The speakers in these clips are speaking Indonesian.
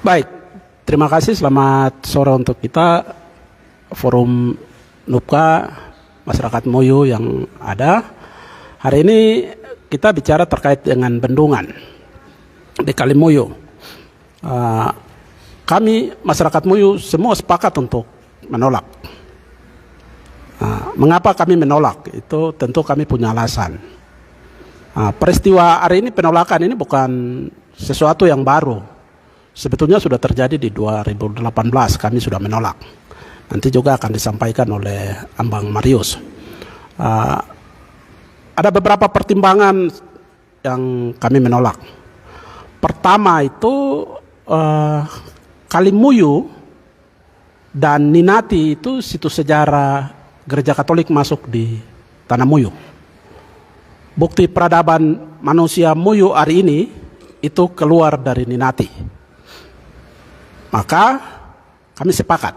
Baik, terima kasih. Selamat sore untuk kita, Forum NUPKA Masyarakat Moyo yang ada. Hari ini kita bicara terkait dengan bendungan di Kali Moyo. Kami masyarakat Moyo semua sepakat untuk menolak. Mengapa kami menolak? Itu tentu kami punya alasan. Peristiwa hari ini, penolakan ini bukan sesuatu yang baru. Sebetulnya sudah terjadi di 2018, kami sudah menolak. Nanti juga akan disampaikan oleh Ambang Marius. Ada beberapa pertimbangan yang kami menolak. Pertama itu Kali Moyo dan Ninati itu situs sejarah Gereja Katolik masuk di Tanah Moyo. Bukti peradaban manusia Moyo hari ini itu keluar dari Ninati. Maka kami sepakat.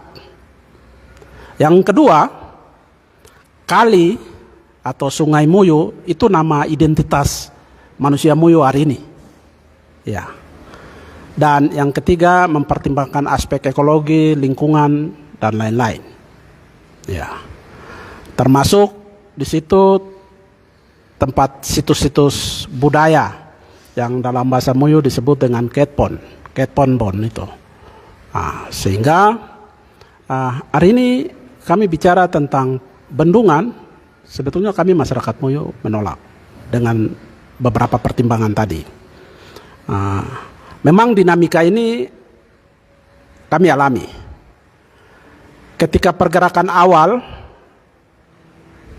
Yang kedua, kali atau Sungai Moyo itu nama identitas manusia Moyo hari ini. Ya. Dan yang ketiga, mempertimbangkan aspek ekologi, lingkungan, dan lain-lain. Ya. Termasuk di situ tempat situs-situs budaya yang dalam bahasa Moyo disebut dengan Ketpon Bon itu. Sehingga hari ini kami bicara tentang bendungan. Sebetulnya kami masyarakat Moyo menolak dengan beberapa pertimbangan tadi. Memang dinamika ini kami alami. Ketika pergerakan awal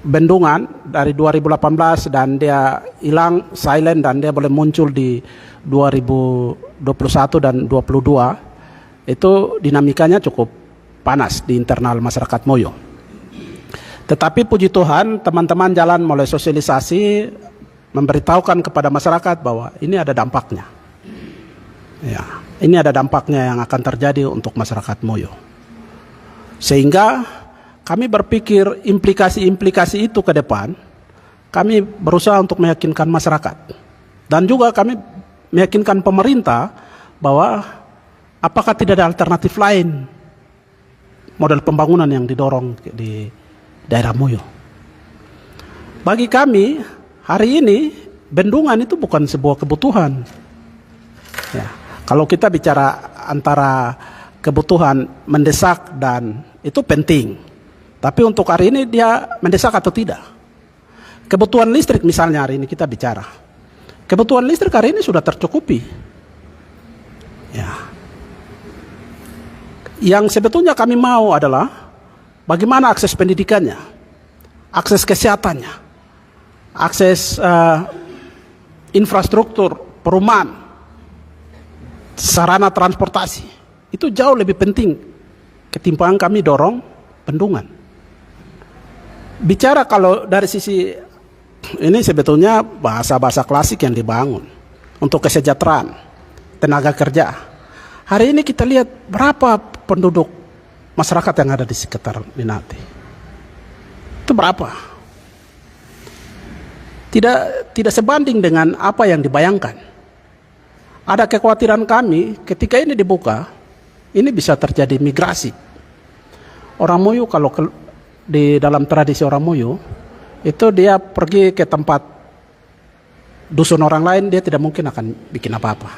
bendungan dari 2018 dan dia hilang, silent, dan dia boleh muncul di 2021 dan 2022, itu dinamikanya cukup panas di internal masyarakat Moyo. Tetapi puji Tuhan, teman-teman jalan mulai sosialisasi, memberitahukan kepada masyarakat bahwa ini ada dampaknya. Ya, ini ada dampaknya yang akan terjadi untuk masyarakat Moyo. Sehingga kami berpikir implikasi-implikasi itu ke depan, kami berusaha untuk meyakinkan masyarakat. Dan juga kami meyakinkan pemerintah bahwa apakah tidak ada alternatif lain model pembangunan yang didorong di daerah Moyo. Bagi kami, hari ini bendungan itu bukan sebuah kebutuhan. Ya, kalau kita bicara antara kebutuhan mendesak dan itu penting. Tapi untuk hari ini dia mendesak atau tidak? Kebutuhan listrik misalnya hari ini kita bicara. Kebutuhan listrik hari ini sudah tercukupi. Ya. Yang sebetulnya kami mau adalah bagaimana akses pendidikannya, akses kesehatannya, akses infrastruktur, perumahan, sarana transportasi. Itu jauh lebih penting ketimbang kami dorong bendungan. Bicara kalau dari sisi ini sebetulnya bahasa-bahasa klasik yang dibangun untuk kesejahteraan tenaga kerja. Hari ini kita lihat berapa penduduk masyarakat yang ada di sekitar Ninati. Itu berapa? Tidak sebanding dengan apa yang dibayangkan. Ada kekhawatiran kami ketika ini dibuka, ini bisa terjadi migrasi. Orang Moyo kalau di dalam tradisi orang Moyo, itu dia pergi ke tempat dusun orang lain, dia tidak mungkin akan bikin apa-apa.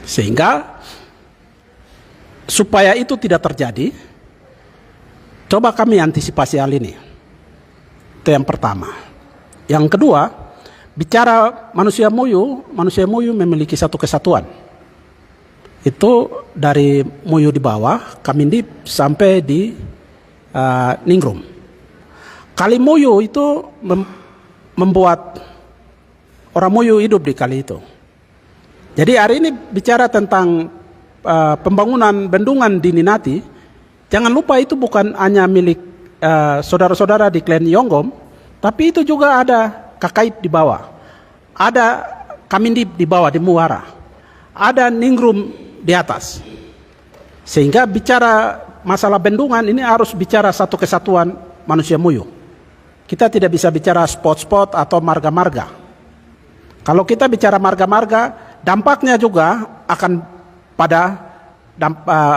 Sehingga supaya itu tidak terjadi, coba kami antisipasi hal ini. Itu yang pertama. Yang kedua, bicara manusia Moyo memiliki satu kesatuan. Itu dari Moyo di bawah, Kamindip sampai di Ningrum. Kali Moyo itu membuat orang Moyo hidup di kali itu. Jadi hari ini bicara tentang pembangunan bendungan di Ninati, jangan lupa itu bukan hanya milik saudara-saudara di klan Yonggom, tapi itu juga ada Kakait di bawah, ada Kamindip di bawah di Muara, ada Ningrum di atas. Sehingga bicara masalah bendungan ini harus bicara satu kesatuan manusia Moyo. Kita tidak bisa bicara spot-spot atau marga-marga. Kalau kita bicara marga-marga, dampaknya juga akan pada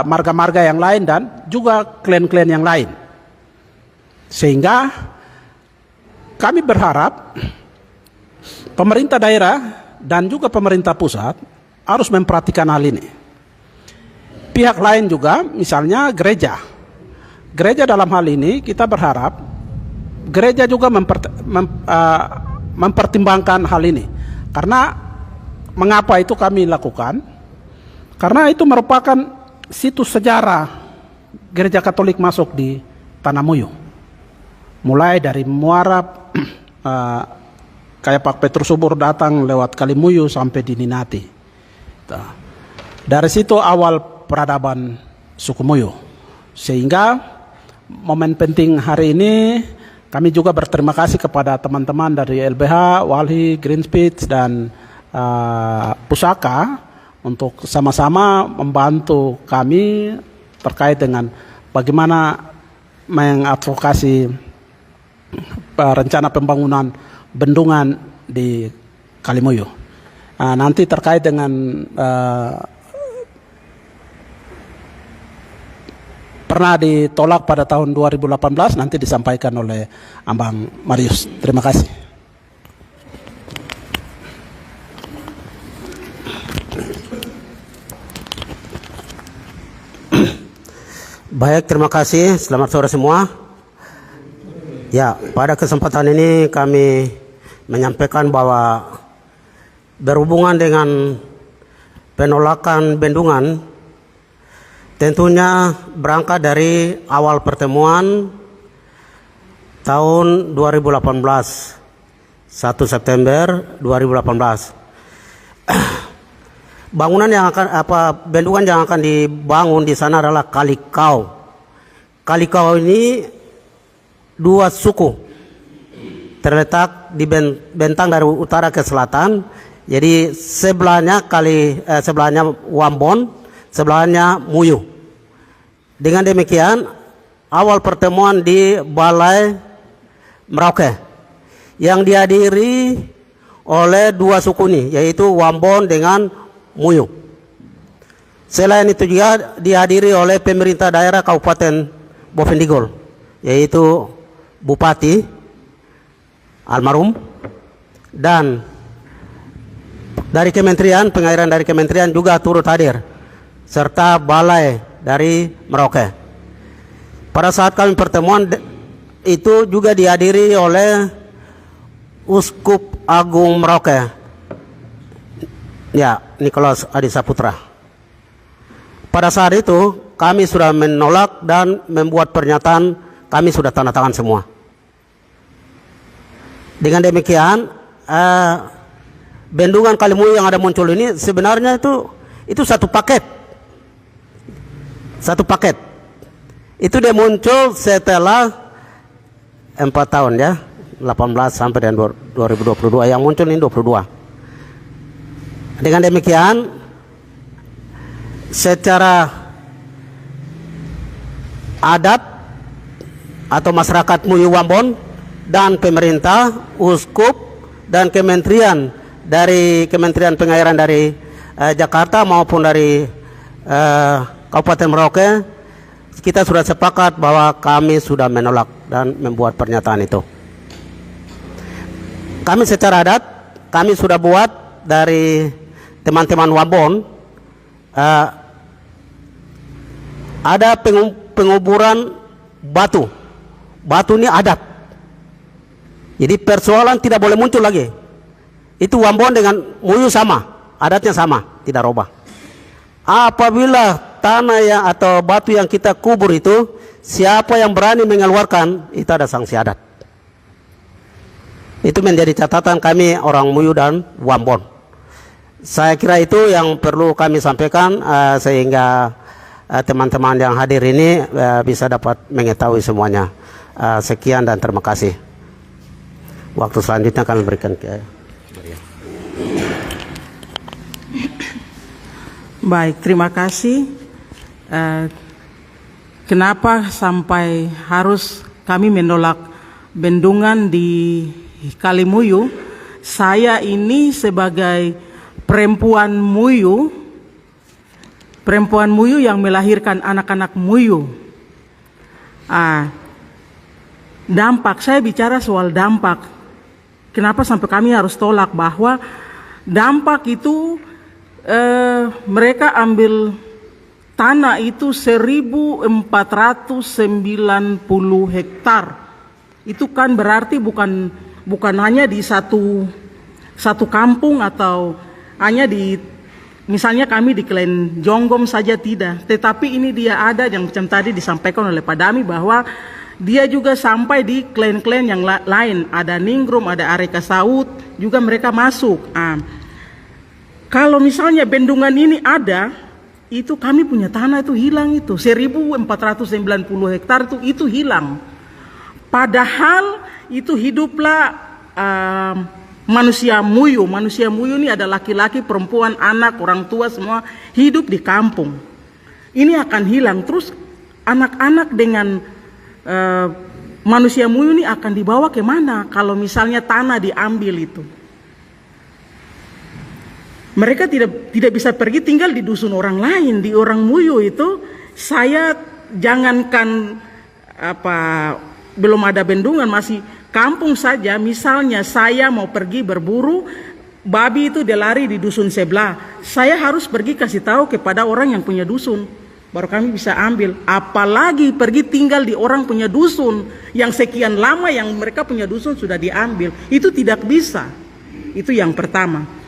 marga-marga yang lain dan juga klan-klan yang lain. Sehingga kami berharap pemerintah daerah dan juga pemerintah pusat harus memperhatikan hal ini. Pihak lain juga, misalnya gereja. Gereja dalam hal ini kita berharap gereja juga mempertimbangkan hal ini. Karena mengapa itu kami lakukan? Karena itu merupakan situs sejarah gereja Katolik masuk di Tanah Muyu. Mulai dari Muara, kayak Pak Petrus Subur datang lewat Kalimuyu sampai di Ninati. Dari situ awal peradaban suku Muyu. Sehingga momen penting hari ini kami juga berterima kasih kepada teman-teman dari LBH, Walhi, Greenspeed, dan Pusaka untuk sama-sama membantu kami terkait dengan bagaimana mengadvokasi rencana pembangunan bendungan di Kalimuyu. Nanti terkait dengan pernah ditolak pada tahun 2018 nanti disampaikan oleh Abang Marius. Terima kasih. Baik, terima kasih. Selamat sore semua. Ya, pada kesempatan ini kami menyampaikan bahwa berhubungan dengan penolakan bendungan, tentunya berangkat dari awal pertemuan tahun 2018, 1 September 2018. Bangunan yang akan bendungan yang akan dibangun di sana adalah Kalikau. Kalikau ini dua suku terletak di bentang dari utara ke selatan. Jadi sebelahnya sebelahnya Wambon, sebelahnya Muyu. Dengan demikian, awal pertemuan di Balai Merauke yang dihadiri oleh dua suku ini, yaitu Wambon dengan Muyu. Selain itu juga dihadiri oleh pemerintah daerah Kabupaten Bovendigul, yaitu Bupati almarhum, dan dari Kementerian Pengairan dari Kementerian juga turut hadir, serta Balai dari Merauke. Pada saat kami pertemuan itu juga dihadiri oleh Uskup Agung Merauke, ya, Nikolaus Adi Saputra. Pada saat itu kami sudah menolak dan membuat pernyataan, kami sudah tanda tangan semua. Dengan demikian, bendungan Kalimuyu yang ada muncul ini sebenarnya itu satu paket. Satu paket. Itu dia muncul setelah 4 tahun ya, 18 sampai dengan 2022, yang muncul ini 22. Dengan demikian, secara adat atau masyarakat Muyu Wambon dan pemerintah, uskup dan kementerian dari Kementerian Pengairan dari Jakarta maupun dari Kabupaten Merauke, kita sudah sepakat bahwa kami sudah menolak dan membuat pernyataan itu. Kami secara adat, kami sudah buat dari teman-teman Wambon, ada penguburan batu. Batu ini adat. Jadi persoalan tidak boleh muncul lagi. Itu Wambon dengan Muyu sama, adatnya sama, tidak robah. Apabila tanah yang atau batu yang kita kubur itu, siapa yang berani mengeluarkan, itu ada sanksi adat. Itu menjadi catatan kami orang Muyu dan Wambon. Saya kira itu yang perlu kami sampaikan, sehingga teman-teman yang hadir ini bisa dapat mengetahui semuanya. Sekian dan terima kasih. Waktu selanjutnya kami berikan ke Maria. Baik, terima kasih. Kenapa sampai harus kami menolak bendungan di Kalimuyu saya ini sebagai perempuan Muyu yang melahirkan anak-anak Muyu. Dampak, saya bicara soal dampak. Kenapa sampai kami harus tolak bahwa dampak itu mereka ambil tanah itu 1.490 hektar. Itu kan berarti bukan hanya di satu kampung atau hanya di, misalnya kami di Klen Jonggom saja tidak, tetapi ini dia ada yang macam tadi disampaikan oleh Pak Dami bahwa dia juga sampai di klan-klan yang lain, ada Ningrum, ada Areka Saud, juga mereka masuk. Kalau misalnya bendungan ini ada, itu kami punya tanah itu hilang itu 1.490 hektar itu hilang. Padahal itu hiduplah manusia Muyu. Manusia Muyu ini ada laki-laki, perempuan, anak, orang tua semua hidup di kampung. Ini akan hilang. Terus anak-anak dengan manusia Muyu ini akan dibawa kemana kalau misalnya tanah diambil itu? Mereka tidak bisa pergi tinggal di dusun orang lain. Di orang Muyu itu saya jangankan belum ada bendungan, masih kampung saja. Misalnya saya mau pergi berburu babi itu dia lari di dusun sebelah, saya harus pergi kasih tahu kepada orang yang punya dusun, baru kami bisa ambil. Apalagi pergi tinggal di orang punya dusun yang sekian lama yang mereka punya dusun sudah diambil, itu tidak bisa. Itu yang pertama.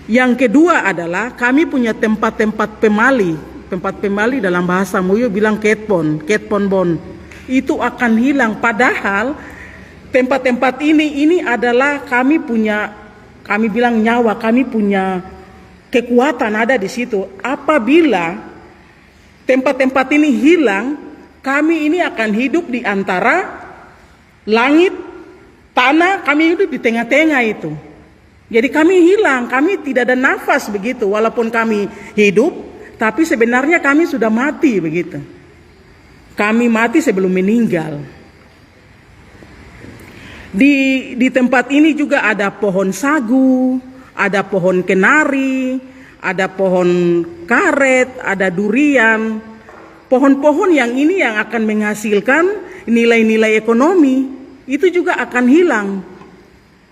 Yang kedua adalah kami punya tempat-tempat pemali. Tempat pemali dalam bahasa Muyu bilang ketpon bon. Itu akan hilang. Padahal tempat-tempat ini adalah kami bilang nyawa, kami punya kekuatan ada di situ. Apabila tempat-tempat ini hilang, kami ini akan hidup di antara langit, tanah, kami hidup di tengah-tengah itu. Jadi kami hilang, kami tidak ada nafas begitu. Walaupun kami hidup, tapi sebenarnya kami sudah mati begitu. Kami mati sebelum meninggal. Di tempat ini juga ada pohon sagu, ada pohon kenari, ada pohon karet, ada durian. Pohon-pohon yang ini yang akan menghasilkan nilai-nilai ekonomi, itu juga akan hilang.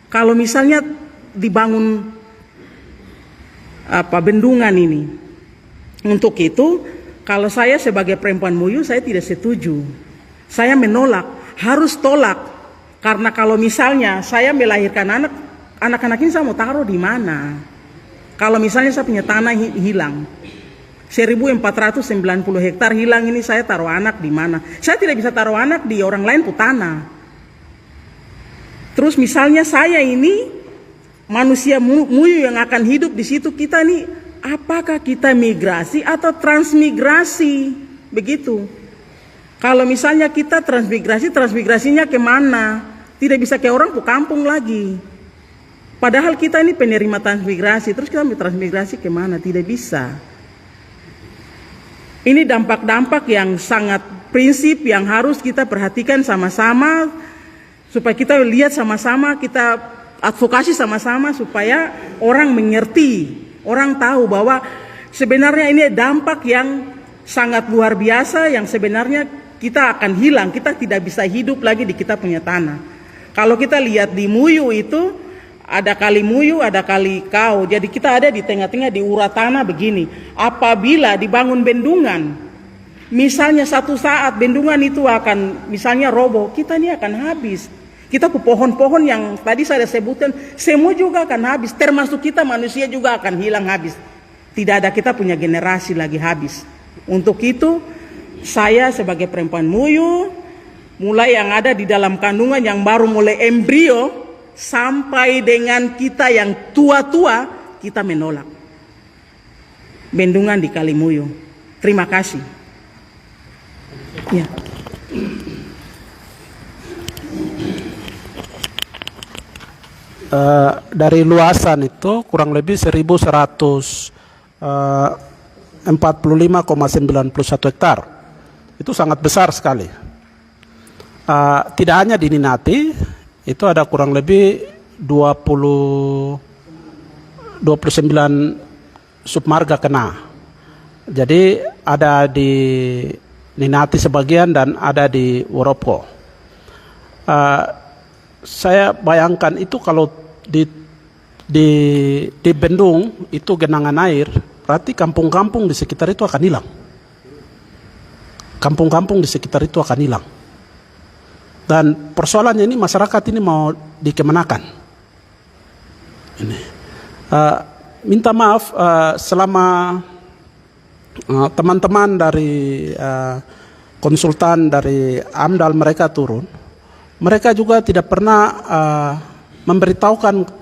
Kalau misalnya dibangun bendungan ini. Untuk itu, kalau saya sebagai perempuan Muyu, saya tidak setuju. Saya menolak, harus tolak. Karena kalau misalnya saya melahirkan anak-anak ini saya mau taruh di mana? Kalau misalnya saya punya tanah hilang, 1.490 hektar hilang, ini saya taruh anak di mana? Saya tidak bisa taruh anak di orang lain punya tanah. Terus misalnya saya ini manusia Muyu yang akan hidup di situ, kita nih apakah kita migrasi atau transmigrasi begitu? Kalau misalnya kita transmigrasinya kemana? Tidak bisa ke orang ke kampung lagi. Padahal kita ini penerima transmigrasi, terus kita mau transmigrasi kemana? Tidak bisa. Ini dampak-dampak yang sangat prinsip yang harus kita perhatikan sama-sama, supaya kita lihat sama-sama, kita advokasi sama-sama supaya orang mengerti, orang tahu bahwa sebenarnya ini dampak yang sangat luar biasa yang sebenarnya kita akan hilang, kita tidak bisa hidup lagi di kita punya tanah. Kalau kita lihat di Muyu itu ada kali Muyu, ada kali Kau, jadi kita ada di tengah-tengah di urat tanah begini. Apabila dibangun bendungan, misalnya satu saat bendungan itu akan misalnya roboh, kita ini akan habis. Kita pohon-pohon yang tadi saya sebutkan, semua juga akan habis. Termasuk kita manusia juga akan hilang habis. Tidak ada kita punya generasi lagi habis. Untuk itu, saya sebagai perempuan Muyu, mulai yang ada di dalam kandungan yang baru mulai embrio, sampai dengan kita yang tua-tua, kita menolak bendungan di Kali Muyu. Terima kasih. Ya. Dari luasan itu kurang lebih 1.145,91 hektar. Itu sangat besar sekali. Tidak hanya di Ninati, itu ada kurang lebih 29 submarga kena. Jadi ada di Ninati sebagian dan ada di Woropko. Saya bayangkan itu kalau di bendung itu genangan air, berarti kampung-kampung di sekitar itu akan hilang. Kampung-kampung di sekitar itu akan hilang. Dan persoalannya ini masyarakat ini mau dikemanakan. Ini. Minta maaf selama teman-teman dari konsultan dari AMDAL mereka turun, mereka juga tidak pernah memberitahukan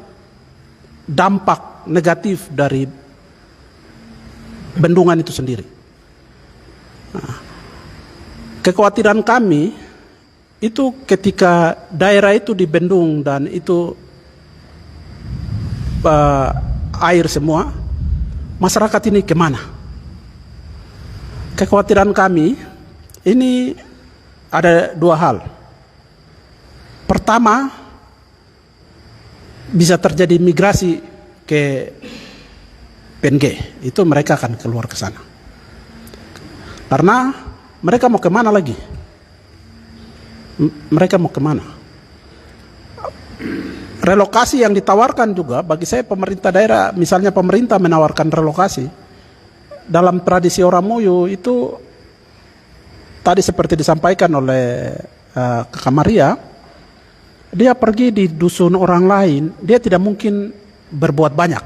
dampak negatif dari bendungan itu sendiri. Kekhawatiran kami itu ketika daerah itu dibendung dan itu air semua, masyarakat ini kemana? Kekhawatiran kami ini ada dua hal. Pertama, bisa terjadi migrasi ke PNG, itu mereka akan keluar ke sana. Karena mereka mau kemana lagi? Mereka mau kemana? Relokasi yang ditawarkan juga bagi saya pemerintah daerah, misalnya pemerintah menawarkan relokasi dalam tradisi orang Moyo itu tadi seperti disampaikan oleh Kakak Maria, dia pergi di dusun orang lain, dia tidak mungkin berbuat banyak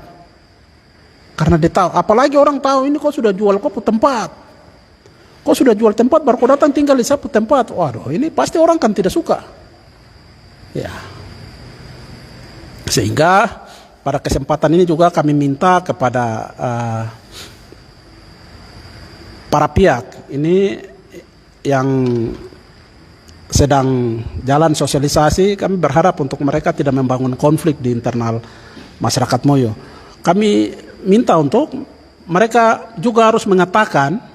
karena dia tahu, apalagi orang tahu ini kau sudah jual kau tempat. Kau sudah jual tempat, baru kau datang tinggal di satu tempat. Waduh, ini pasti orang kan tidak suka. Ya. Sehingga pada kesempatan ini juga kami minta kepada para pihak ini yang sedang jalan sosialisasi, kami berharap untuk mereka tidak membangun konflik di internal masyarakat Moyo. Kami minta untuk mereka juga harus mengatakan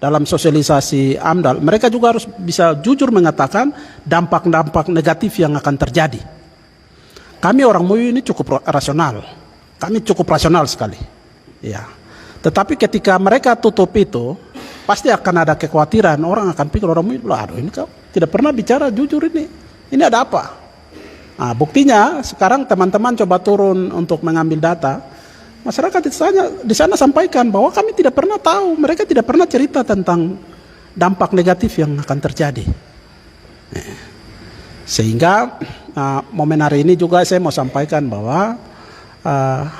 dalam sosialisasi AMDAL, mereka juga harus bisa jujur mengatakan dampak-dampak negatif yang akan terjadi. Kami orang Moyo ini cukup rasional, kami cukup rasional sekali. Ya. Tetapi ketika mereka tutup itu, pasti akan ada kekhawatiran, orang akan pikir orang Moyo, aduh ini kau tidak pernah bicara jujur ini ada apa? Nah, buktinya sekarang teman-teman coba turun untuk mengambil data. Masyarakat di sana sampaikan bahwa kami tidak pernah tahu, mereka tidak pernah cerita tentang dampak negatif yang akan terjadi. Sehingga momen hari ini juga saya mau sampaikan bahwa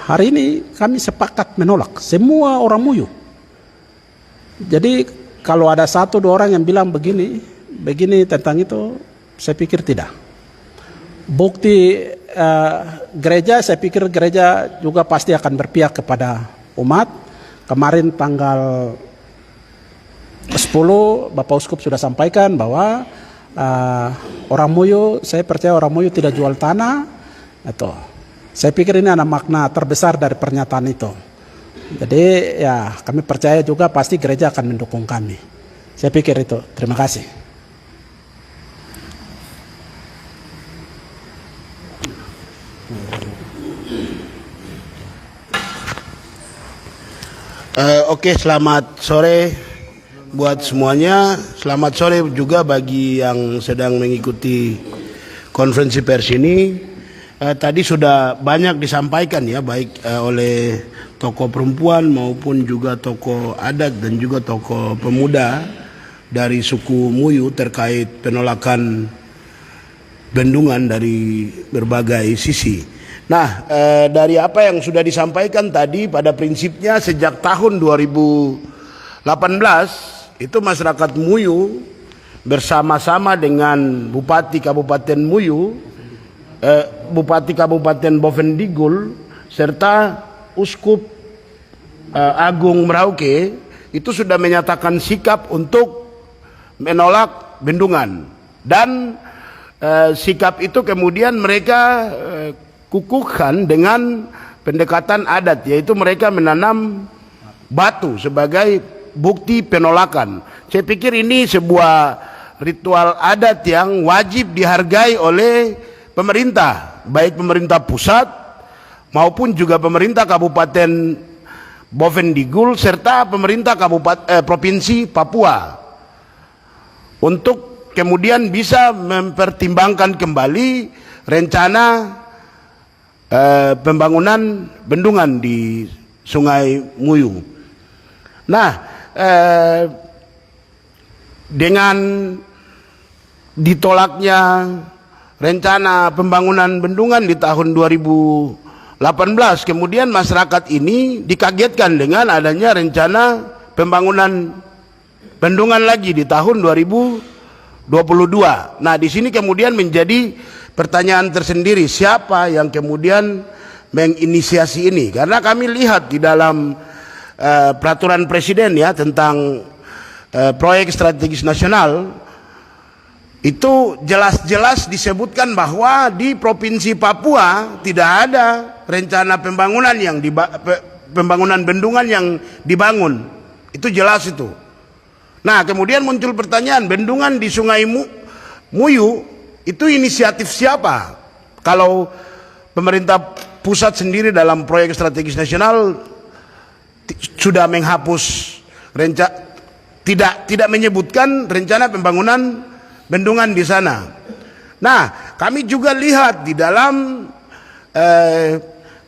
hari ini kami sepakat menolak semua orang Moyo. Jadi kalau ada satu dua orang yang bilang begini tentang itu, saya pikir tidak. Bukti gereja, saya pikir gereja juga pasti akan berpihak kepada umat. Kemarin tanggal 10 Bapak Uskup sudah sampaikan bahwa orang Moyo, saya percaya orang Moyo tidak jual tanah. Itu. Saya pikir ini ada makna terbesar dari pernyataan itu. Jadi ya kami percaya juga pasti gereja akan mendukung kami. Saya pikir itu. Terima kasih. Oke, selamat sore buat semuanya. Selamat sore juga bagi yang sedang mengikuti konferensi pers ini. Tadi sudah banyak disampaikan ya, baik oleh tokoh perempuan maupun juga tokoh adat dan juga tokoh pemuda dari suku Muyu terkait penolakan bendungan dari berbagai sisi. Nah, dari apa yang sudah disampaikan tadi, pada prinsipnya sejak tahun 2018 itu masyarakat Muyu bersama-sama dengan Bupati Kabupaten Muyu, Bupati Kabupaten Bovendigul serta Uskup Agung Merauke itu sudah menyatakan sikap untuk menolak bendungan, dan sikap itu kemudian mereka kukuhkan dengan pendekatan adat, yaitu mereka menanam batu sebagai bukti penolakan. Saya pikir ini sebuah ritual adat yang wajib dihargai oleh pemerintah. baik pemerintah pusat maupun juga pemerintah Kabupaten Bovendigul serta pemerintah Provinsi Papua untuk kemudian bisa mempertimbangkan kembali rencana pembangunan bendungan di Sungai Muyu. Nah, dengan ditolaknya rencana pembangunan bendungan di tahun 2018, kemudian masyarakat ini dikagetkan dengan adanya rencana pembangunan bendungan lagi di tahun 2022. Nah, di sini kemudian menjadi pertanyaan tersendiri, siapa yang kemudian menginisiasi ini? Karena kami lihat di dalam peraturan presiden ya tentang proyek strategis nasional, itu jelas-jelas disebutkan bahwa di Provinsi Papua tidak ada rencana pembangunan pembangunan bendungan yang dibangun. Itu jelas itu. Nah, kemudian muncul pertanyaan, bendungan di Sungai Muyu itu inisiatif siapa? Kalau pemerintah pusat sendiri dalam proyek strategis nasional sudah menghapus tidak menyebutkan rencana pembangunan bendungan di sana. Nah, kami juga lihat di dalam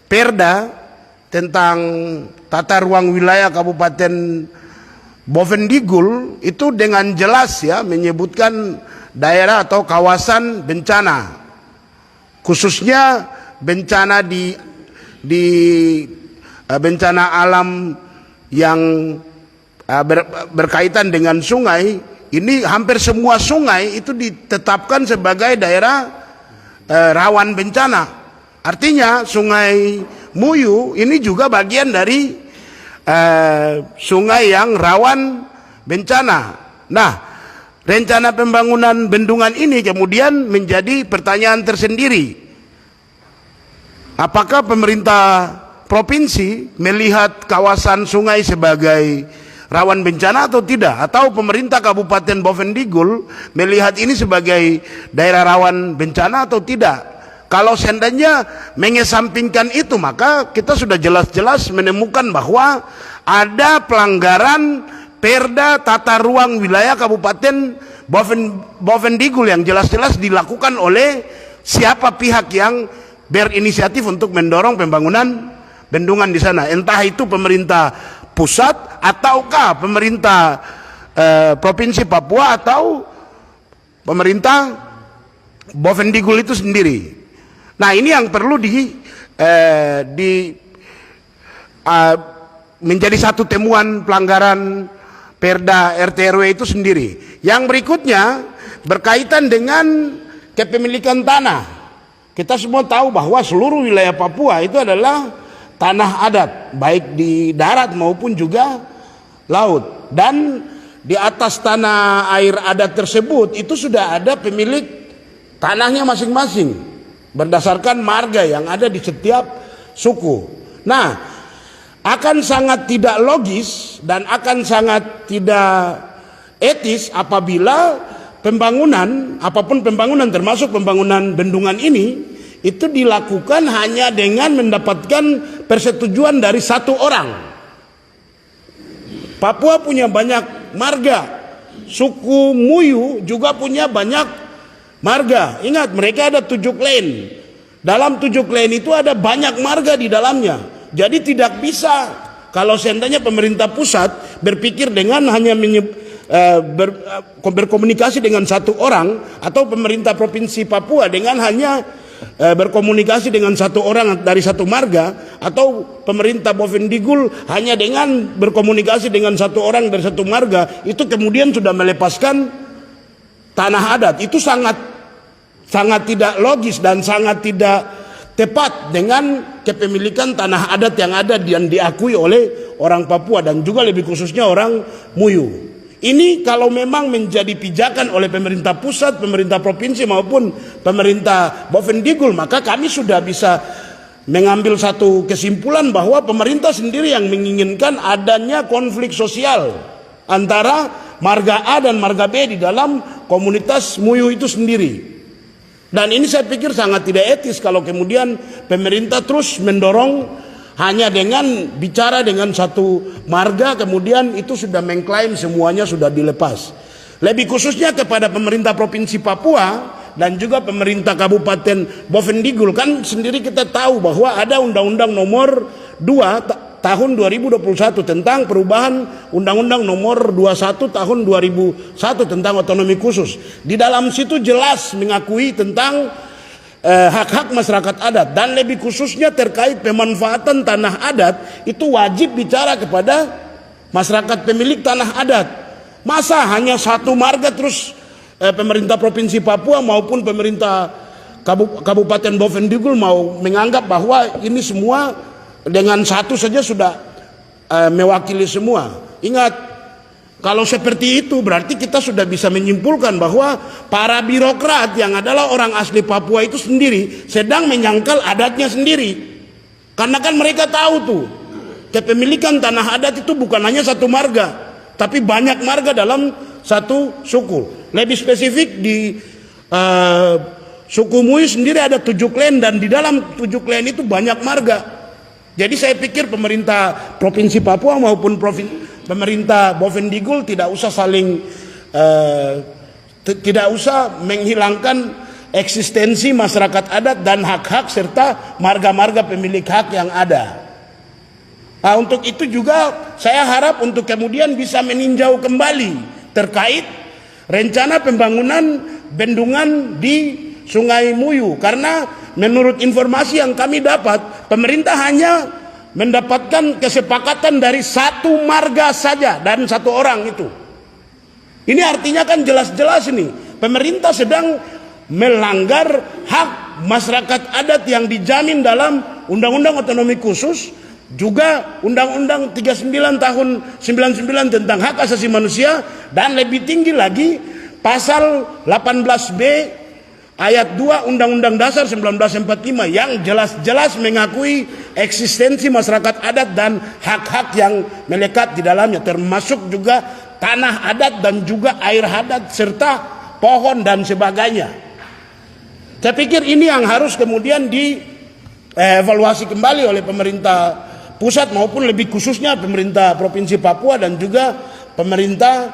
Perda tentang tata ruang wilayah Kabupaten Bovendigul itu dengan jelas ya menyebutkan daerah atau kawasan bencana, khususnya bencana di bencana alam yang berkaitan dengan sungai. Ini hampir semua sungai itu ditetapkan sebagai daerah rawan bencana. Artinya Sungai Muyu ini juga bagian dari sungai yang rawan bencana. Nah, rencana pembangunan bendungan ini kemudian menjadi pertanyaan tersendiri. Apakah pemerintah provinsi melihat kawasan sungai sebagai rawan bencana atau tidak? Atau pemerintah Kabupaten Bovendigul melihat ini sebagai daerah rawan bencana atau tidak? Kalau seandainya mengesampingkan itu, maka kita sudah jelas-jelas menemukan bahwa ada pelanggaran Perda tata ruang wilayah Kabupaten Bovendigul yang jelas-jelas dilakukan oleh siapa pihak yang berinisiatif untuk mendorong pembangunan bendungan di sana. Entah itu pemerintah pusat ataukah pemerintah Provinsi Papua atau pemerintah Bovendigul itu sendiri. Nah, ini yang perlu menjadi satu temuan pelanggaran Perda RT/RW itu sendiri. Yang berikutnya berkaitan dengan kepemilikan tanah. Kita semua tahu bahwa seluruh wilayah Papua itu adalah tanah adat, baik di darat maupun juga laut. Dan di atas tanah air adat tersebut itu sudah ada pemilik tanahnya masing-masing berdasarkan marga yang ada di setiap suku. Nah, akan sangat tidak logis dan akan sangat tidak etis apabila pembangunan, apapun pembangunan termasuk pembangunan bendungan ini, itu dilakukan hanya dengan mendapatkan persetujuan dari satu orang. Papua punya banyak marga, suku Muyu juga punya banyak marga. Ingat, mereka ada 7 klan. Dalam 7 klan itu ada banyak marga di dalamnya. Jadi tidak bisa kalau seandainya pemerintah pusat berpikir dengan hanya berkomunikasi dengan satu orang, atau pemerintah Provinsi Papua dengan hanya berkomunikasi dengan satu orang dari satu marga, atau pemerintah Bovendigul hanya dengan berkomunikasi dengan satu orang dari satu marga, itu kemudian sudah melepaskan tanah adat. Itu sangat tidak logis dan sangat tidak tepat dengan kepemilikan tanah adat yang ada dan diakui oleh orang Papua dan juga lebih khususnya orang Muyu. Ini kalau memang menjadi pijakan oleh pemerintah pusat, pemerintah provinsi maupun pemerintah Bovendigul, maka kami sudah bisa mengambil satu kesimpulan bahwa pemerintah sendiri yang menginginkan adanya konflik sosial antara marga A dan marga B di dalam komunitas Muyu itu sendiri. Dan ini saya pikir sangat tidak etis kalau kemudian pemerintah terus mendorong hanya dengan bicara dengan satu marga, kemudian itu sudah mengklaim semuanya sudah dilepas. Lebih khususnya kepada pemerintah Provinsi Papua dan juga pemerintah Kabupaten Bovendigul, kan sendiri kita tahu bahwa ada Undang-Undang Nomor 2 tahun 2021 tentang perubahan Undang-Undang Nomor 21 tahun 2001 tentang otonomi khusus. Di dalam situ jelas mengakui tentang hak-hak masyarakat adat, dan lebih khususnya terkait pemanfaatan tanah adat itu wajib bicara kepada masyarakat pemilik tanah adat. Masa hanya satu marga terus pemerintah Provinsi Papua maupun pemerintah Kabupaten Bovendigul mau menganggap bahwa ini semua dengan satu saja sudah mewakili semua. Ingat, kalau seperti itu berarti kita sudah bisa menyimpulkan bahwa para birokrat yang adalah orang asli Papua itu sendiri sedang menyangkal adatnya sendiri. Karena kan mereka tahu tuh, kepemilikan tanah adat itu bukan hanya satu marga, tapi banyak marga dalam satu suku. Lebih spesifik di suku Mui sendiri ada 7 klan, dan di dalam 7 klan itu banyak marga. Jadi saya pikir pemerintah Provinsi Papua maupun pemerintah Bovendigul tidak usah saling tidak usah menghilangkan eksistensi masyarakat adat dan hak-hak serta marga-marga pemilik hak yang ada. Nah, untuk itu juga saya harap untuk kemudian bisa meninjau kembali terkait rencana pembangunan bendungan di Sungai Muyu, karena menurut informasi yang kami dapat, pemerintah hanya mendapatkan kesepakatan dari satu marga saja dan satu orang itu. Ini artinya kan jelas-jelas ini pemerintah sedang melanggar hak masyarakat adat yang dijamin dalam Undang-Undang Otonomi Khusus, juga Undang-Undang 39 tahun 99 tentang hak asasi manusia, dan lebih tinggi lagi pasal 18B ayat 2 Undang-Undang Dasar 1945 yang jelas-jelas mengakui eksistensi masyarakat adat dan hak-hak yang melekat di dalamnya, termasuk juga tanah adat dan juga air adat serta pohon dan sebagainya. Saya pikir ini yang harus kemudian dievaluasi kembali oleh pemerintah pusat maupun lebih khususnya pemerintah Provinsi Papua dan juga pemerintah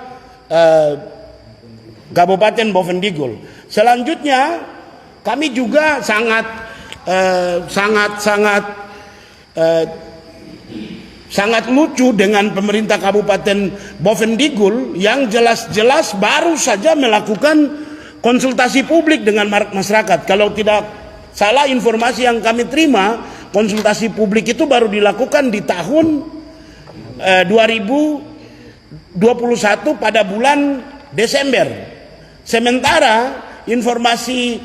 Kabupaten Bovendigul. Selanjutnya kami juga sangat lucu dengan pemerintah Kabupaten Bovendigul yang jelas-jelas baru saja melakukan konsultasi publik dengan masyarakat. Kalau tidak salah informasi yang kami terima, konsultasi publik itu baru dilakukan di tahun 2021 pada bulan Desember. Sementara informasi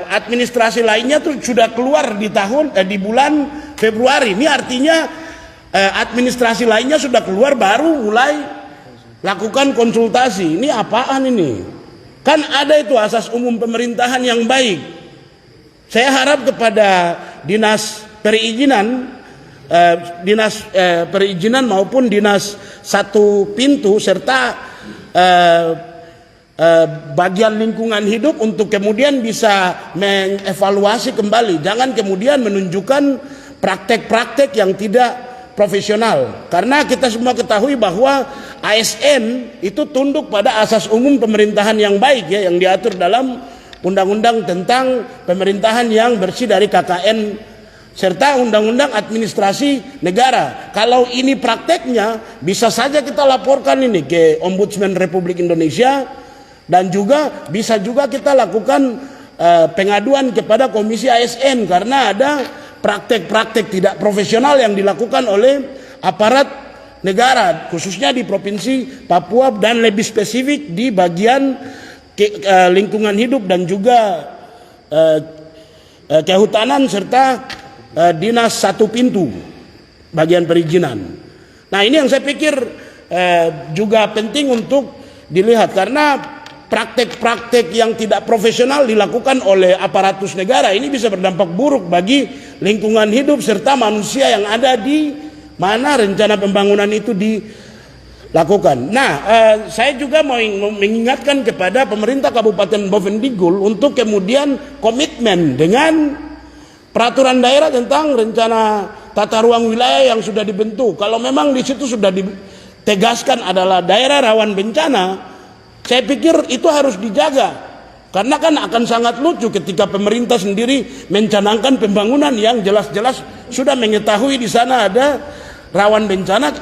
administrasi lainnya tuh sudah keluar di bulan Februari. Ini artinya administrasi lainnya sudah keluar baru mulai lakukan konsultasi. Ini apaan ini? Kan ada itu asas umum pemerintahan yang baik. Saya harap kepada dinas perizinan maupun dinas satu pintu serta bagian lingkungan hidup untuk kemudian bisa mengevaluasi kembali. Jangan kemudian menunjukkan praktek-praktek yang tidak profesional. Karena kita semua ketahui bahwa ASN itu tunduk pada asas umum pemerintahan yang baik ya, yang diatur dalam Undang-Undang tentang pemerintahan yang bersih dari KKN serta Undang-Undang Administrasi Negara. Kalau ini prakteknya, bisa saja kita laporkan ini ke Ombudsman Republik Indonesia, dan juga bisa juga kita lakukan pengaduan kepada Komisi ASN karena ada praktek-praktek tidak profesional yang dilakukan oleh aparat negara, khususnya di Provinsi Papua dan lebih spesifik di bagian lingkungan hidup dan juga kehutanan serta dinas satu pintu bagian perizinan. Nah, ini yang saya pikir juga penting untuk dilihat, karena praktek-praktek yang tidak profesional dilakukan oleh aparatus negara ini bisa berdampak buruk bagi lingkungan hidup serta manusia yang ada di mana rencana pembangunan itu lakukan. Nah, saya juga mau mengingatkan kepada pemerintah Kabupaten Bovendigul untuk kemudian komitmen dengan peraturan daerah tentang rencana tata ruang wilayah yang sudah dibentuk. Kalau memang di situ sudah ditegaskan adalah daerah rawan bencana, saya pikir itu harus dijaga. Karena kan akan sangat lucu ketika pemerintah sendiri mencanangkan pembangunan yang jelas-jelas sudah mengetahui di sana ada rawan bencana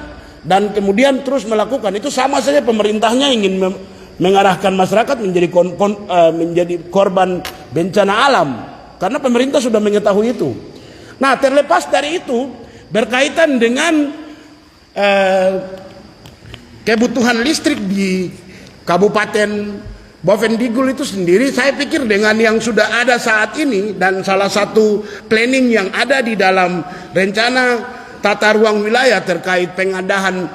dan kemudian terus melakukan. Itu sama saja pemerintahnya ingin mengarahkan masyarakat menjadi korban bencana alam. Karena pemerintah sudah mengetahui itu. Nah, terlepas dari itu, berkaitan dengan kebutuhan listrik di Kabupaten Bovendigul itu sendiri, saya pikir dengan yang sudah ada saat ini dan salah satu planning yang ada di dalam rencana tata ruang wilayah terkait pengadahan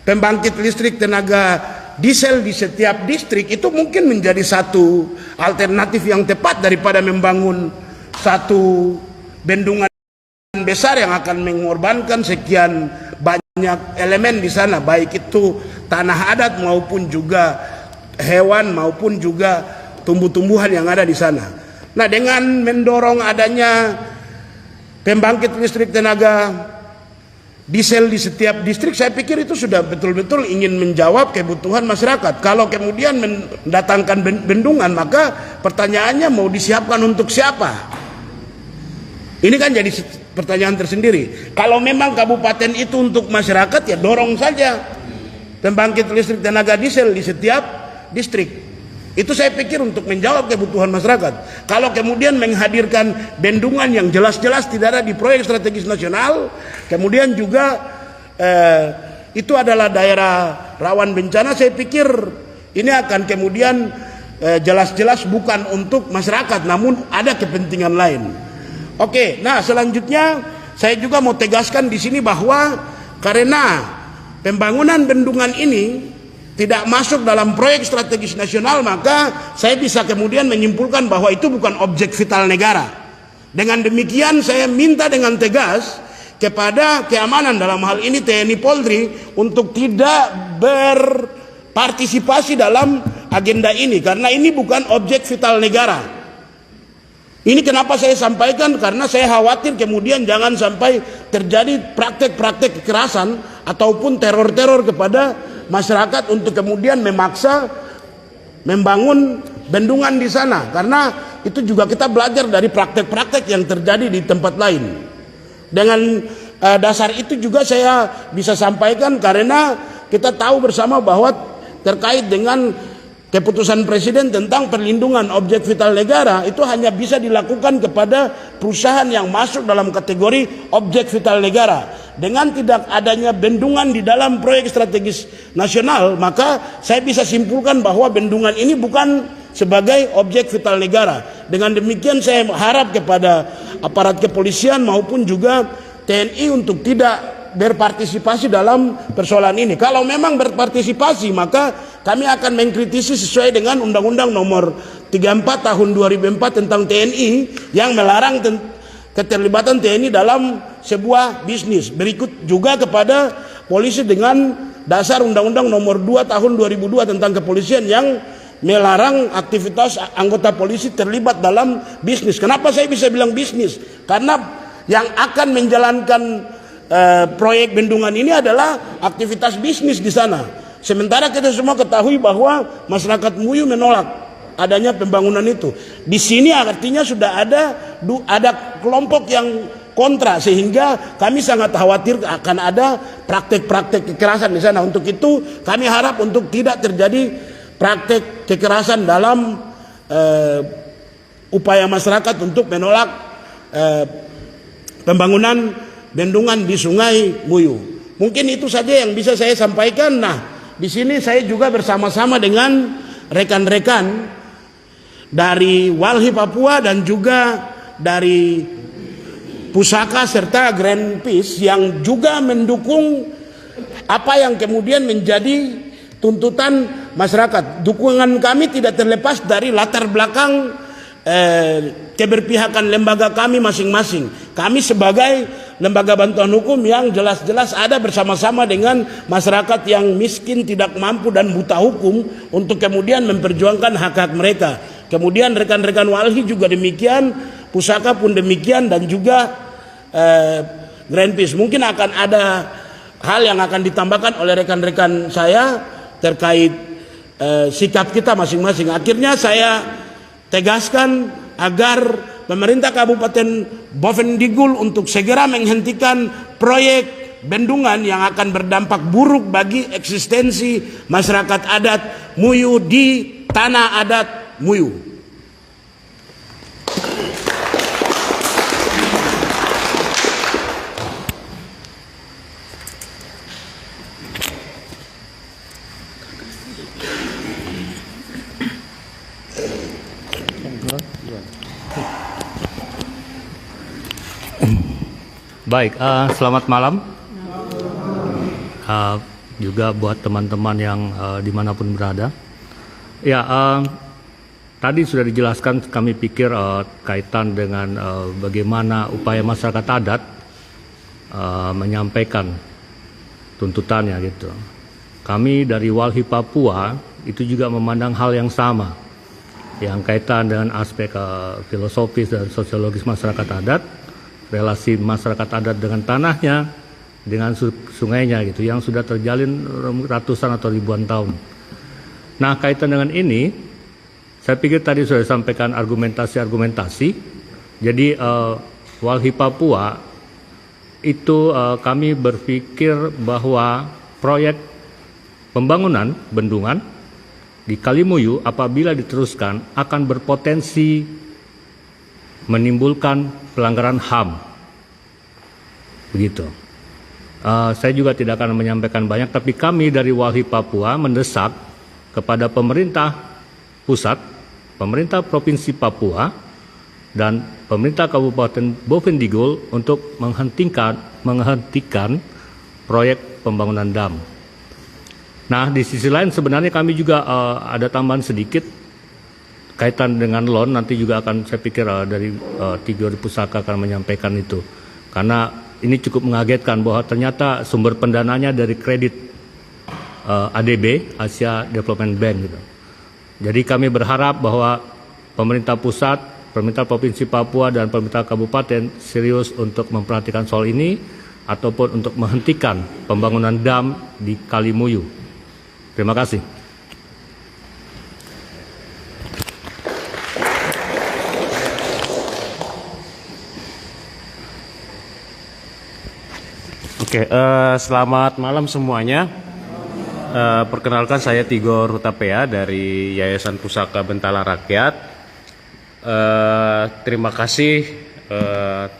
pembangkit listrik tenaga diesel di setiap distrik, itu mungkin menjadi satu alternatif yang tepat daripada membangun satu bendungan besar yang akan mengorbankan sekian banyak elemen di sana, baik itu tanah adat maupun juga hewan maupun juga tumbuh-tumbuhan yang ada di sana. Nah, dengan mendorong adanya pembangkit listrik tenaga diesel di setiap distrik, saya pikir itu sudah betul-betul ingin menjawab kebutuhan masyarakat. Kalau kemudian mendatangkan bendungan, maka pertanyaannya mau disiapkan untuk siapa? Ini kan jadi pertanyaan tersendiri. Kalau memang kabupaten itu untuk masyarakat, ya dorong saja pembangkit listrik tenaga diesel di setiap distrik. Itu saya pikir untuk menjawab kebutuhan masyarakat. Kalau kemudian menghadirkan bendungan yang jelas-jelas tidak ada di proyek strategis nasional, kemudian juga itu adalah daerah rawan bencana, saya pikir ini akan kemudian jelas-jelas bukan untuk masyarakat, namun ada kepentingan lain. Oke, nah selanjutnya saya juga mau tegaskan di sini bahwa karena pembangunan bendungan ini tidak masuk dalam proyek strategis nasional, maka saya bisa kemudian menyimpulkan bahwa itu bukan objek vital negara. Dengan demikian saya minta dengan tegas kepada keamanan, dalam hal ini TNI Polri, untuk tidak berpartisipasi dalam agenda ini, karena ini bukan objek vital negara. Ini kenapa saya sampaikan, karena saya khawatir kemudian jangan sampai terjadi praktek-praktek kekerasan ataupun teror-teror kepada masyarakat untuk kemudian memaksa membangun bendungan di sana, karena itu juga kita belajar dari praktek-praktek yang terjadi di tempat lain. Dengan dasar itu juga saya bisa sampaikan, karena kita tahu bersama bahwa terkait dengan keputusan presiden tentang perlindungan objek vital negara, itu hanya bisa dilakukan kepada perusahaan yang masuk dalam kategori objek vital negara. Dengan tidak adanya bendungan di dalam proyek strategis nasional, maka saya bisa simpulkan bahwa bendungan ini bukan sebagai objek vital negara. Dengan demikian saya harap kepada aparat kepolisian maupun juga TNI untuk tidak berpartisipasi dalam persoalan ini. Kalau memang berpartisipasi, maka kami akan mengkritisi sesuai dengan Undang-Undang Nomor 34 Tahun 2004 tentang TNI yang melarang keterlibatan TNI dalam sebuah bisnis. Berikut juga kepada polisi dengan dasar Undang-Undang Nomor 2 Tahun 2002 tentang kepolisian yang melarang aktivitas anggota polisi terlibat dalam bisnis. Kenapa saya bisa bilang bisnis? Karena yang akan menjalankan proyek bendungan ini adalah aktivitas bisnis di sana. Sementara kita semua ketahui bahwa masyarakat Muyu menolak adanya pembangunan itu. Di sini artinya sudah ada kelompok yang kontra, sehingga kami sangat khawatir akan ada praktek-praktek kekerasan di sana. Untuk itu kami harap untuk tidak terjadi praktek kekerasan dalam upaya masyarakat untuk menolak pembangunan bendungan di Sungai Muyu. Mungkin itu saja yang bisa saya sampaikan. Nah, di sini saya juga bersama-sama dengan rekan-rekan dari Walhi Papua dan juga dari Pusaka serta Greenpeace yang juga mendukung apa yang kemudian menjadi tuntutan masyarakat. Dukungan kami tidak terlepas dari latar belakang keberpihakan lembaga kami masing-masing. Kami sebagai lembaga bantuan hukum yang jelas-jelas ada bersama-sama dengan masyarakat yang miskin, tidak mampu dan buta hukum untuk kemudian memperjuangkan hak-hak mereka. Kemudian rekan-rekan walhi juga demikian, pusaka pun demikian, dan juga Greenpeace. Mungkin akan ada hal yang akan ditambahkan oleh rekan-rekan saya terkait sikap kita masing-masing. Akhirnya saya tegaskan agar pemerintah Kabupaten Bovendigul untuk segera menghentikan proyek bendungan yang akan berdampak buruk bagi eksistensi masyarakat adat Muyu di tanah adat Muyu. Baik, selamat malam. Juga buat teman-teman yang dimanapun berada. Ya, tadi sudah dijelaskan, kami pikir kaitan dengan bagaimana upaya masyarakat adat menyampaikan tuntutannya gitu. Kami dari Walhi Papua itu juga memandang hal yang sama, yang kaitan dengan aspek filosofis dan sosiologis masyarakat adat, relasi masyarakat adat dengan tanahnya, dengan sungainya gitu, yang sudah terjalin ratusan atau ribuan tahun. Nah, kaitan dengan ini, saya pikir tadi sudah disampaikan argumentasi. Jadi Walhi Papua itu kami berpikir bahwa proyek pembangunan bendungan di Kalimuyu apabila diteruskan akan berpotensi menimbulkan pelanggaran HAM. Begitu. Saya juga tidak akan menyampaikan banyak, tapi kami dari Walhi Papua mendesak kepada pemerintah pusat, pemerintah Provinsi Papua, dan pemerintah Kabupaten Bovendigul untuk menghentikan proyek pembangunan dam. Nah, di sisi lain sebenarnya kami juga ada tambahan sedikit kaitan dengan loan. Nanti juga akan, saya pikir dari Tigor Pusaka akan menyampaikan itu, karena ini cukup mengagetkan bahwa ternyata sumber pendananya dari kredit ADB, Asia Development Bank gitu. Jadi kami berharap bahwa pemerintah pusat, pemerintah Provinsi Papua, dan pemerintah kabupaten serius untuk memperhatikan soal ini ataupun untuk menghentikan pembangunan dam di Kalimuyu. Terima kasih. Oke, selamat malam semuanya. Perkenalkan, saya Tigor Hutapea dari Yayasan Pusaka Bentala Rakyat. Terima kasih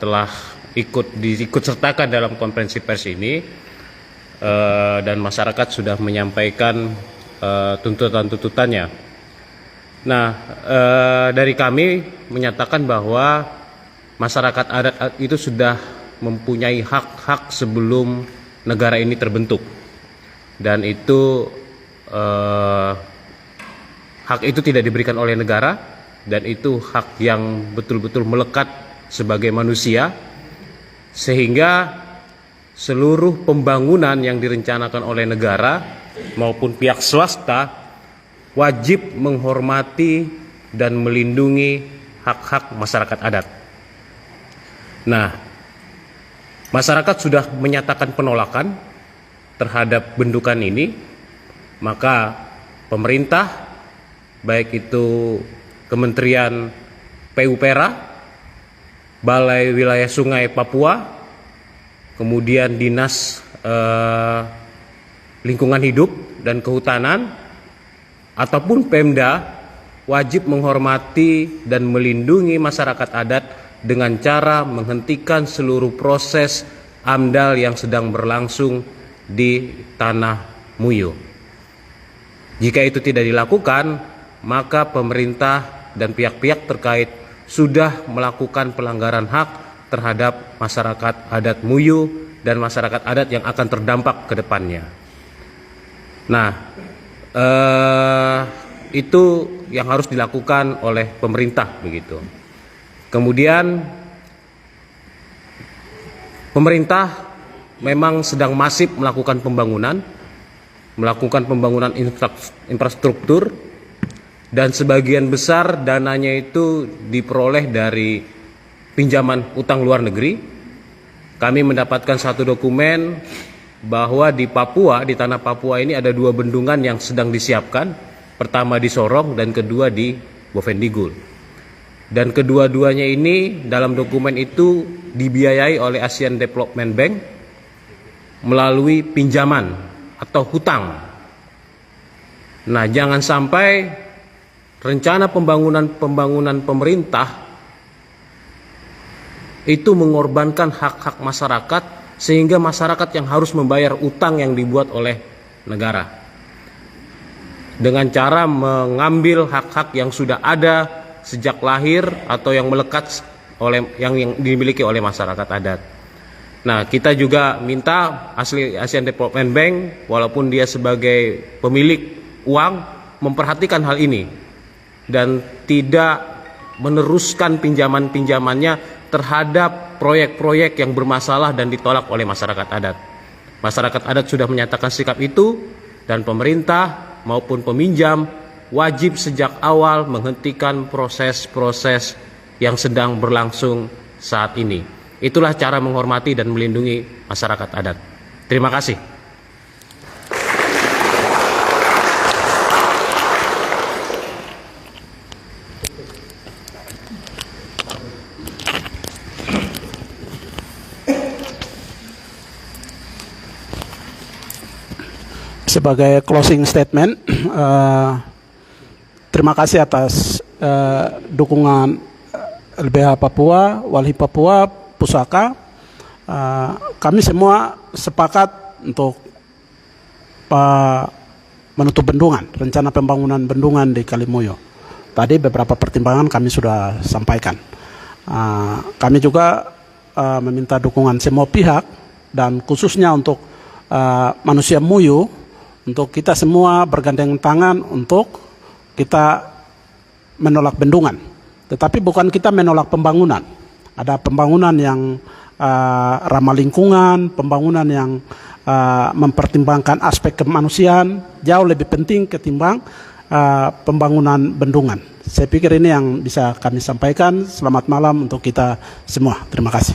telah ikut sertakan dalam konferensi pers ini, dan masyarakat sudah menyampaikan tuntutan-tuntutannya. Nah, dari kami menyatakan bahwa masyarakat adat itu sudah mempunyai hak-hak sebelum negara ini terbentuk, dan itu hak itu tidak diberikan oleh negara, dan itu hak yang betul-betul melekat sebagai manusia, sehingga seluruh pembangunan yang direncanakan oleh negara maupun pihak swasta wajib menghormati dan melindungi hak-hak masyarakat adat. Nah, masyarakat sudah menyatakan penolakan terhadap bendukan ini, maka pemerintah, baik itu Kementerian PUPera, Balai Wilayah Sungai Papua, kemudian Dinas Lingkungan Hidup dan Kehutanan, ataupun Pemda, wajib menghormati dan melindungi masyarakat adat dengan cara menghentikan seluruh proses AMDAL yang sedang berlangsung di tanah Muyu. Jika itu tidak dilakukan, maka pemerintah dan pihak-pihak terkait sudah melakukan pelanggaran hak terhadap masyarakat adat Muyu dan masyarakat adat yang akan terdampak ke depannya. Nah, itu yang harus dilakukan oleh pemerintah begitu. Kemudian Pemerintah memang sedang masif melakukan pembangunan infrastruktur, dan sebagian besar dananya itu diperoleh dari pinjaman utang luar negeri. Kami mendapatkan satu dokumen bahwa di Papua, di tanah Papua ini ada 2 bendungan yang sedang disiapkan, pertama di Sorong dan kedua di Bovendigul. Dan kedua-duanya ini dalam dokumen itu dibiayai oleh Asian Development Bank melalui pinjaman atau hutang. Nah, jangan sampai rencana pembangunan pemerintah itu mengorbankan hak-hak masyarakat sehingga masyarakat yang harus membayar utang yang dibuat oleh negara. Dengan cara mengambil hak-hak yang sudah ada sejak lahir atau yang melekat yang dimiliki oleh masyarakat adat. Nah, kita juga minta Asian Development Bank, walaupun dia sebagai pemilik uang, memperhatikan hal ini dan tidak meneruskan pinjaman-pinjamannya terhadap proyek-proyek yang bermasalah dan ditolak oleh masyarakat adat. Masyarakat adat sudah menyatakan sikap itu, dan pemerintah maupun peminjam wajib sejak awal menghentikan proses-proses yang sedang berlangsung saat ini. Itulah cara menghormati dan melindungi masyarakat adat. Terima kasih. Sebagai closing statement, terima kasih atas dukungan LBH Papua, Walhi Papua, Pusaka. Kami semua sepakat untuk menutup bendungan, rencana pembangunan bendungan di Kalimuyo. Tadi beberapa pertimbangan kami sudah sampaikan. Kami juga meminta dukungan semua pihak, dan khususnya untuk manusia Muyu, untuk kita semua bergandeng tangan untuk kita menolak bendungan. Tetapi bukan kita menolak pembangunan. Ada pembangunan yang ramah lingkungan, pembangunan yang mempertimbangkan aspek kemanusiaan, jauh lebih penting ketimbang pembangunan bendungan. Saya pikir ini yang bisa kami sampaikan. Selamat malam untuk kita semua. Terima kasih.